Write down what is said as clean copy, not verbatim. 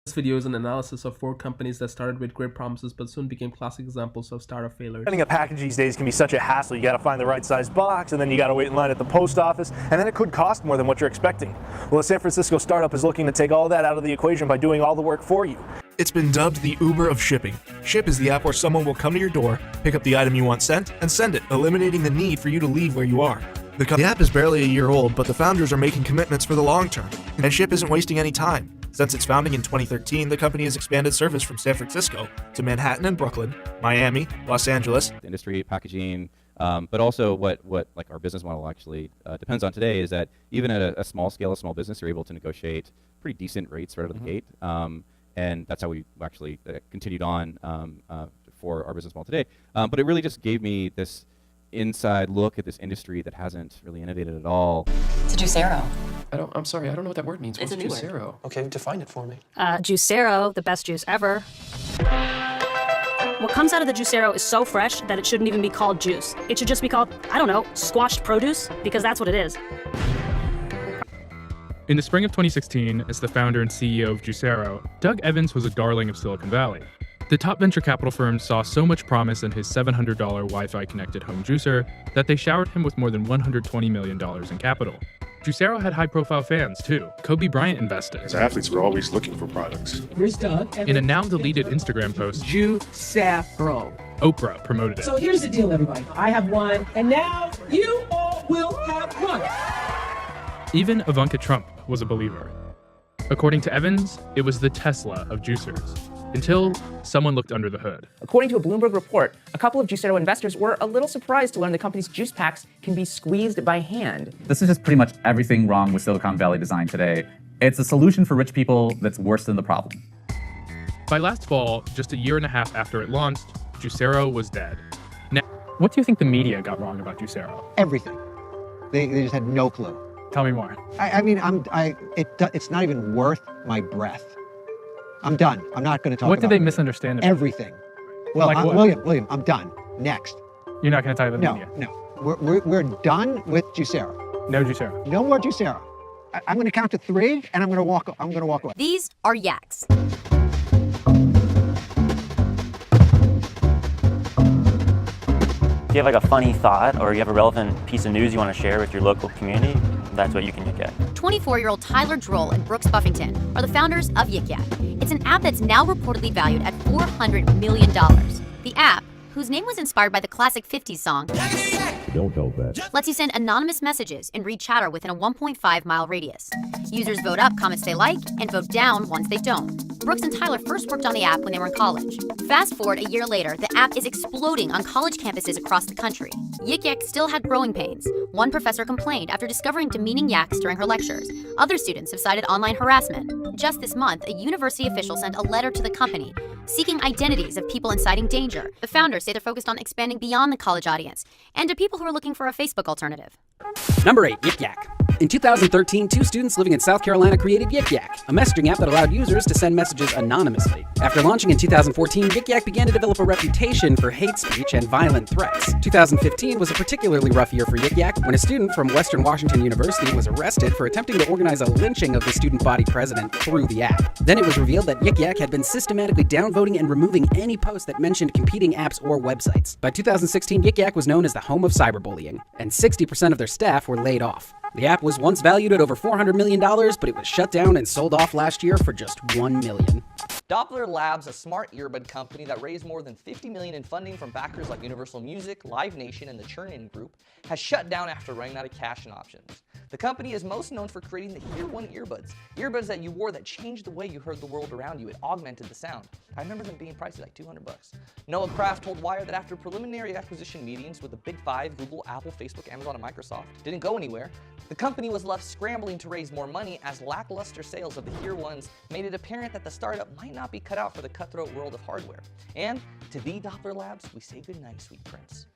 This video is an analysis of 4 companies that started with great promises but soon became classic examples of startup failures. Sending a package these days can be such a hassle. You got to find the right size box, and then you got to wait in line at the post office, and then it could cost more than what you're expecting. Well, a San Francisco startup is looking to take all that out of the equation by doing all the work for you. It's been dubbed the Uber of shipping. Ship is the app where someone will come to your door, pick up the item you want sent, and send it, eliminating the need for you to leave where you are. The app is barely a year old, but the founders are making commitments for the long term, and Ship isn't wasting any time. Since its founding in 2013, the company has expanded service from San Francisco to Manhattan and Brooklyn, Miami, Los Angeles. Industry, packaging, but also what like our business model actually depends on today is that even at a small scale, a small business, you're able to negotiate pretty decent rates right out of the gate. And that's how we actually continued on for our business model today. But it really just gave me this inside look at this industry that hasn't really innovated at all. It's a Juicero. I'm sorry, I don't know what that word means. It's What's a new Juicero? word. Okay, define it for me. Juicero, the best juice ever. What comes out of the Juicero is so fresh that it shouldn't even be called juice. It should just be called, I don't know, squashed produce, because that's what it is. In the spring of 2016, as the founder and CEO of Juicero, Doug Evans was a darling of Silicon Valley. The top venture capital firm saw so much promise in his $700 Wi-Fi connected home juicer that they showered him with more than $120 million in capital. Juicero had high-profile fans, too. Kobe Bryant invested. As athletes, we're always looking for products. Here's Doug. In a now-deleted Instagram post, Juicero. Oprah promoted it. So here's the deal, everybody. I have one, and now you all will have one. Even Ivanka Trump was a believer. According to Evans, it was the Tesla of juicers. Until someone looked under the hood. According to a Bloomberg report, a couple of Juicero investors were a little surprised to learn the company's juice packs can be squeezed by hand. This is just pretty much everything wrong with Silicon Valley design today. It's a solution for rich people that's worse than the problem. By last fall, just a year and a half after it launched, Juicero was dead. Now, what do you think the media got wrong about Juicero? Everything. They just had no clue. Tell me more. It's not even worth my breath. I'm done. I'm not going to talk What about did they it. misunderstand? Everything. Well, Like what? William, I'm done. Next. You're not going to tell the media? No. We're done with Juicero. No Juicero. No more Juicero. I'm going to count to 3, and I'm going to walk away. These are yaks. If you have like a funny thought or you have a relevant piece of news you want to share with your local community, that's what you can get. 24-year-old Tyler Droll and Brooks Buffington are the founders of Yik Yak. It's an app that's now reportedly valued at $400 million. The app, whose name was inspired by the classic 50s song, Don't tell that, lets you send anonymous messages and read chatter within a 1.5-mile radius. Users vote up comments they like and vote down ones they don't. Brooks and Tyler first worked on the app when they were in college. Fast forward a year later, the app is exploding on college campuses across the country. Yik Yak still had growing pains. One professor complained after discovering demeaning yaks during her lectures. Other students have cited online harassment. Just this month, a university official sent a letter to the company seeking identities of people inciting danger. The founders say they're focused on expanding beyond the college audience and to people who are looking for a Facebook alternative. Number 8, Yik Yak. In 2013, 2 students living in South Carolina created Yik Yak, a messaging app that allowed users to send messages anonymously. After launching in 2014, Yik Yak began to develop a reputation for hate speech and violent threats. 2015 was a particularly rough year for Yik Yak when a student from Western Washington University was arrested for attempting to organize a lynching of the student body president through the app. Then it was revealed that Yik Yak had been systematically downvoting and removing any post that mentioned competing apps or websites. By 2016, Yik Yak was known as the home of cyberbullying, and 60% of their staff were laid off. The app was once valued at over $400 million, but it was shut down and sold off last year for just $1 million. Doppler Labs, a smart earbud company that raised more than $50 million in funding from backers like Universal Music, Live Nation, and the Churn-In Group, has shut down after running out of cash and options. The company is most known for creating the Hear One earbuds, earbuds that you wore that changed the way you heard the world around you. It augmented the sound. I remember them being priced like $200. Noah Kraft told Wired that after preliminary acquisition meetings with the Big Five, Google, Apple, Facebook, Amazon, and Microsoft, didn't go anywhere. The company was left scrambling to raise more money as lackluster sales of the Hear Ones made it apparent that the startup might not be cut out for the cutthroat world of hardware. And to the Doppler Labs, we say goodnight, sweet prince.